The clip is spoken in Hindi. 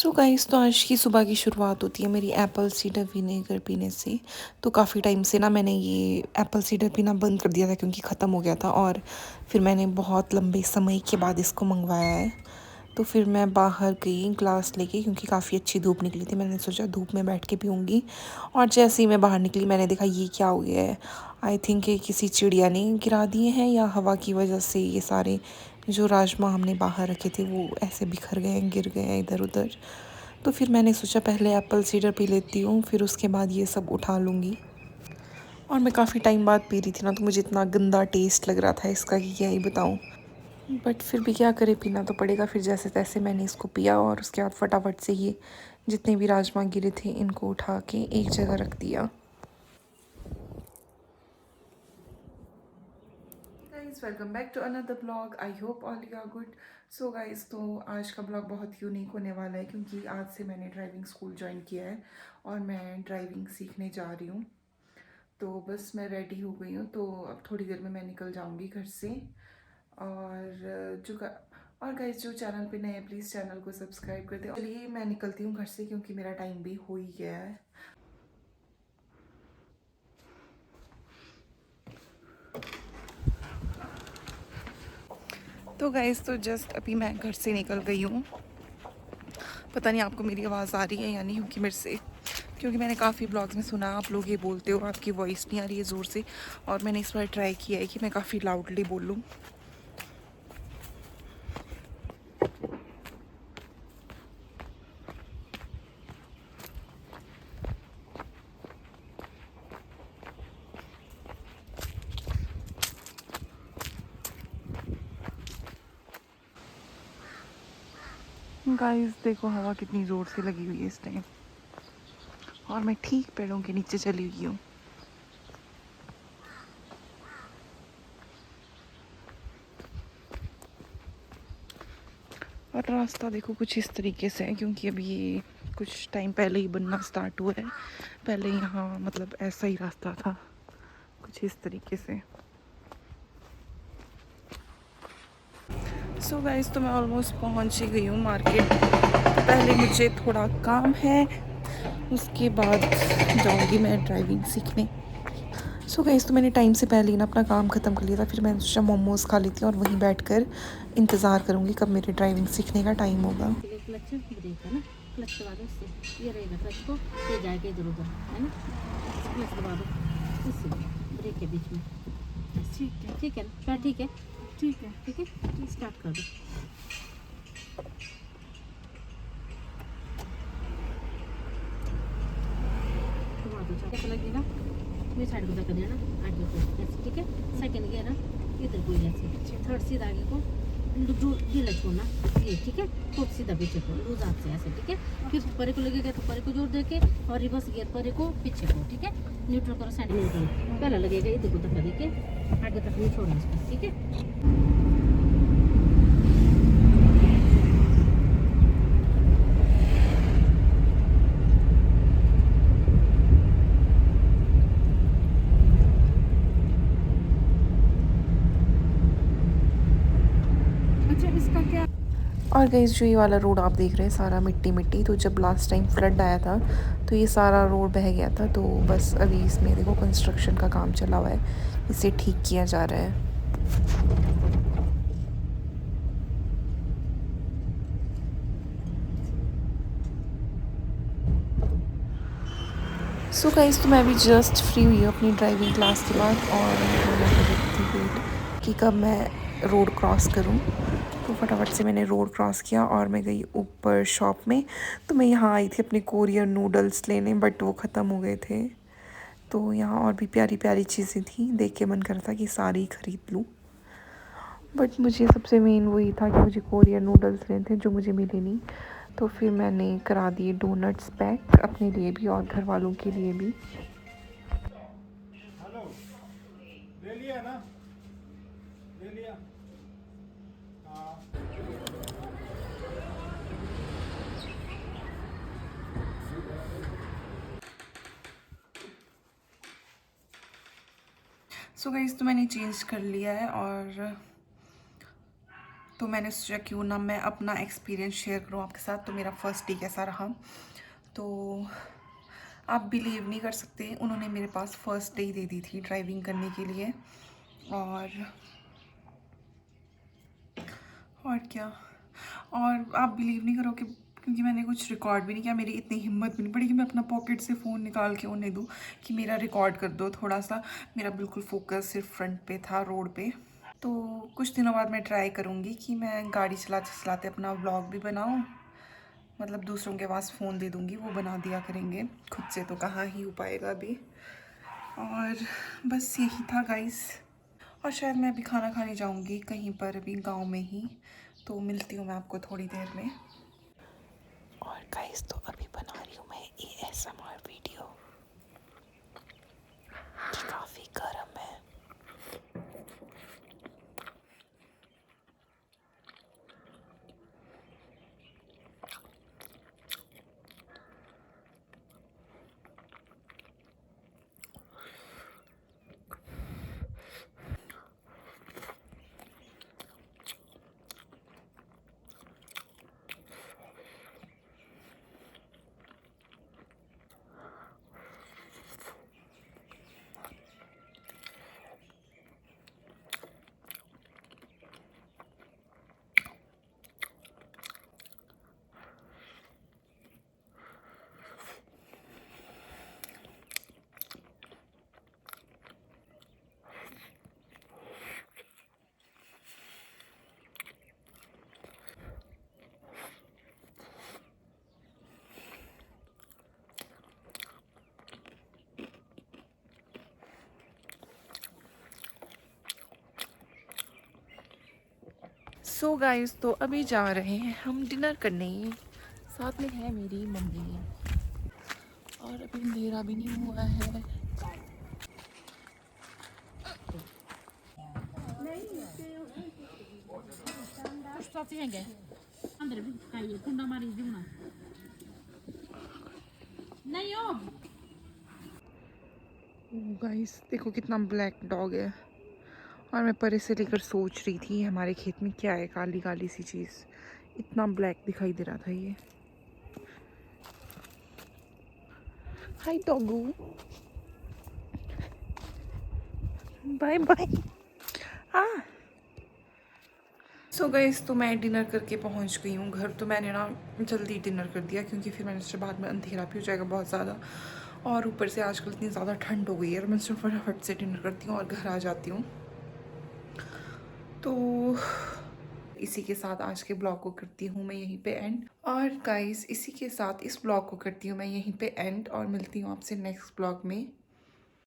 सो गाइस, तो आज की सुबह की शुरुआत होती है मेरी एप्पल सीडर विनेगर पीने से। तो काफ़ी टाइम से ना मैंने ये एप्पल सीडर पीना बंद कर दिया था क्योंकि ख़त्म हो गया था, और फिर मैंने बहुत लंबे समय के बाद इसको मंगवाया है। तो फिर मैं बाहर गई ग्लास लेके क्योंकि काफ़ी अच्छी धूप निकली थी। मैंने सोचा धूप में बैठ के पीऊँगी, और जैसे ही मैं बाहर निकली मैंने देखा ये क्या हो गया है। आई थिंक ये किसी चिड़िया ने गिरा दिए हैं, या हवा की वजह से ये सारे जो राजमा हमने बाहर रखे थे वो ऐसे बिखर गए हैं, गिर गए हैं इधर उधर। तो फिर मैंने सोचा पहले एप्पल सीडर पी लेती हूँ, फिर उसके बाद ये सब उठा लूँगी। और मैं काफ़ी टाइम बाद पी रही थी ना, तो मुझे इतना गंदा टेस्ट लग रहा था इसका कि क्या ही बताऊँ। बट फिर भी क्या करे, पीना तो पड़ेगा। फिर जैसे तैसे मैंने इसको पिया, और उसके बाद फटाफट से ये जितने भी राजमा गिरे थे इनको उठा के एक जगह रख दिया। Guys, welcome back to another blog. I hope all you are good. So guys, तो आज का ब्लॉग बहुत यूनिक होने वाला है क्योंकि आज से मैंने ड्राइविंग स्कूल ज्वाइन किया है और मैं ड्राइविंग सीखने जा रही हूँ। तो बस मैं रेडी हो गई हूँ, तो अब थोड़ी देर में मैं निकल जाऊँगी घर से। और और गाइस, जो चैनल पे नए हैं प्लीज़ चैनल को सब्सक्राइब कर दें। चलिए मैं निकलती हूँ घर से क्योंकि मेरा टाइम भी हो ही गया है। तो गाइस, तो जस्ट अभी मैं घर से निकल गई हूँ। पता नहीं आपको मेरी आवाज़ आ रही है या नहीं, क्योंकि मैंने काफ़ी ब्लॉग्स में सुना आप लोग ये बोलते हो आपकी वॉइस नहीं आ रही है ज़ोर से, और मैंने इस बार ट्राई किया है कि मैं काफ़ी लाउडली बोलूँ। गाइस देखो, हवा कितनी ज़ोर से लगी हुई है इस टाइम, और मैं ठीक पेड़ों के नीचे चली हुई हूँ। और रास्ता देखो कुछ इस तरीके से है क्योंकि अभी ये कुछ टाइम पहले ही बनना स्टार्ट हुआ है। पहले यहाँ मतलब ऐसा ही रास्ता था, कुछ इस तरीके से। सो गाइस, तो मैं ऑलमोस्ट पहुँच ही गई हूँ मार्केट। तो पहले मुझे थोड़ा काम है, उसके बाद जाऊँगी मैं ड्राइविंग सीखने। सो गाइस, तो मैंने टाइम से पहले ही ना अपना काम ख़त्म कर लिया था। फिर मैंने सोचा मोमोज़ खा लेती हूँ और वहीं बैठकर इंतज़ार करूँगी कब मेरे ड्राइविंग सीखने का टाइम होगा। क्लच ब्रेक है ना, क्लच दबा दो इससे, ये रहेगा क्लच को, ये जाएगा इधर उधर, है ना। क्लच दबा दो इससे, ब्रेक के बीच में। ठीक है ना, ठीक है, ठीक है, स्टार्ट कर दो। दबा दो, कैसा लगेगा, मेरी साइड को धक्का देना, आगे को ऐसे, ठीक है। सेकंड गियर ना इधर को ऐसे, थर्ड सीधा आगे को ढीला छोड़ना, ये ठीक है। खुद सीधा पीछे को लूज हाथ से ऐसे, ठीक है। फिर परे को लगेगा तो परे को जोर दे के, और रिवर्स गियर परे को पीछे को, ठीक है। न्यूट्रल करो, साइड न्यूट्रल पहला लगेगा, इधर को धक्का दे के आगे तक नहीं छोड़ना इसको, ठीक है। अच्छा, इसका क्या। और गाइस, जो ये वाला रोड आप देख रहे हैं सारा मिट्टी मिट्टी, तो जब लास्ट टाइम फ्लड आया था तो ये सारा रोड बह गया था। तो बस अभी इसमें देखो कंस्ट्रक्शन का काम चला हुआ है, इसे ठीक किया जा रहा है। सो गाइस, तो मैं अभी जस्ट फ्री हुई हूँ अपनी ड्राइविंग क्लास के बाद, और मैं कर रही थी वेट कि कब मैं रोड क्रॉस करूँ। तो फटाफट से मैंने रोड क्रॉस किया और मैं गई ऊपर शॉप में। तो मैं यहाँ आई थी अपने कोरियन नूडल्स लेने, बट वो ख़त्म हो गए थे। तो यहाँ और भी प्यारी प्यारी चीज़ें थी, देख के मन कर रहा था कि सारी ख़रीद लूँ। बट मुझे सबसे मेन वही था कि मुझे कोरियन नूडल्स लेने थे जो मुझे मिले नहीं। तो फिर मैंने करा दिए डोनट्स पैक अपने लिए भी और घर वालों के लिए भी। हेलो, ले लिया ना, ले लिया। हाँ। सो गाइस, तो मैंने चेंज कर लिया है और तो मैंने सोचा क्यों ना मैं अपना एक्सपीरियंस शेयर करूँ आपके साथ। तो मेरा फर्स्ट डे कैसा रहा, तो आप बिलीव नहीं कर सकते, उन्होंने मेरे पास फर्स्ट डे ही दे दी थी ड्राइविंग करने के लिए। और क्या, और आप बिलीव नहीं करोगे, क्योंकि मैंने कुछ रिकॉर्ड भी नहीं किया, मेरी इतनी हिम्मत भी नहीं पड़ी कि मैं अपना पॉकेट से फ़ोन निकाल के उन्हें दूँ कि मेरा रिकॉर्ड कर दो थोड़ा सा। मेरा बिल्कुल फोकस सिर्फ फ्रंट पे था, रोड पे। तो कुछ दिनों बाद मैं ट्राई करूँगी कि मैं गाड़ी चलाते चलाते अपना व्लॉग भी बनाऊँ, मतलब दूसरों के पास फ़ोन दे दूँगी, वो बना दिया करेंगे, खुद से तो कहाँ ही हो पाएगा अभी। और बस यही था गाइस। और शायद मैं अभी खाना खाने जाऊंगी कहीं पर, अभी गांव में ही। तो मिलती हूँ मैं आपको थोड़ी देर में। और गाइस तो अभी बना रही हूँ मैं ASMR वीडियो, कि काफ़ी गर्म है। सो गाइस तो अभी जा रहे हैं हम डिनर करने, साथ में है मेरी मम्मी। और अभी अंधेरा भी नहीं हुआ है। साथी हैंगे अंदर भी खाइए कुंडा मारी जुना नहीं हो। गाइस देखो कितना ब्लैक डॉग है। और मैं परे से लेकर सोच रही थी हमारे खेत में क्या है, काली काली सी चीज़, इतना ब्लैक दिखाई दे रहा था ये। हाय डॉगू, बाय बाय। हाँ सो गाइस तो मैं डिनर करके पहुंच गई हूँ घर। तो मैंने ना जल्दी डिनर कर दिया, क्योंकि फिर मैंने सोचा बाद में अंधेरा भी हो जाएगा बहुत ज़्यादा, और ऊपर से आजकल इतनी ज़्यादा ठंड हो गई है। और मैं सिर्फ फटाफट से डिनर करती हूँ और घर आ जाती हूँ। तो इसी के साथ आज के ब्लॉग को करती हूँ मैं यहीं पे एंड। और गाइस इसी के साथ इस ब्लॉग को करती हूँ मैं यहीं पे एंड, और मिलती हूँ आपसे नेक्स्ट ब्लॉग में।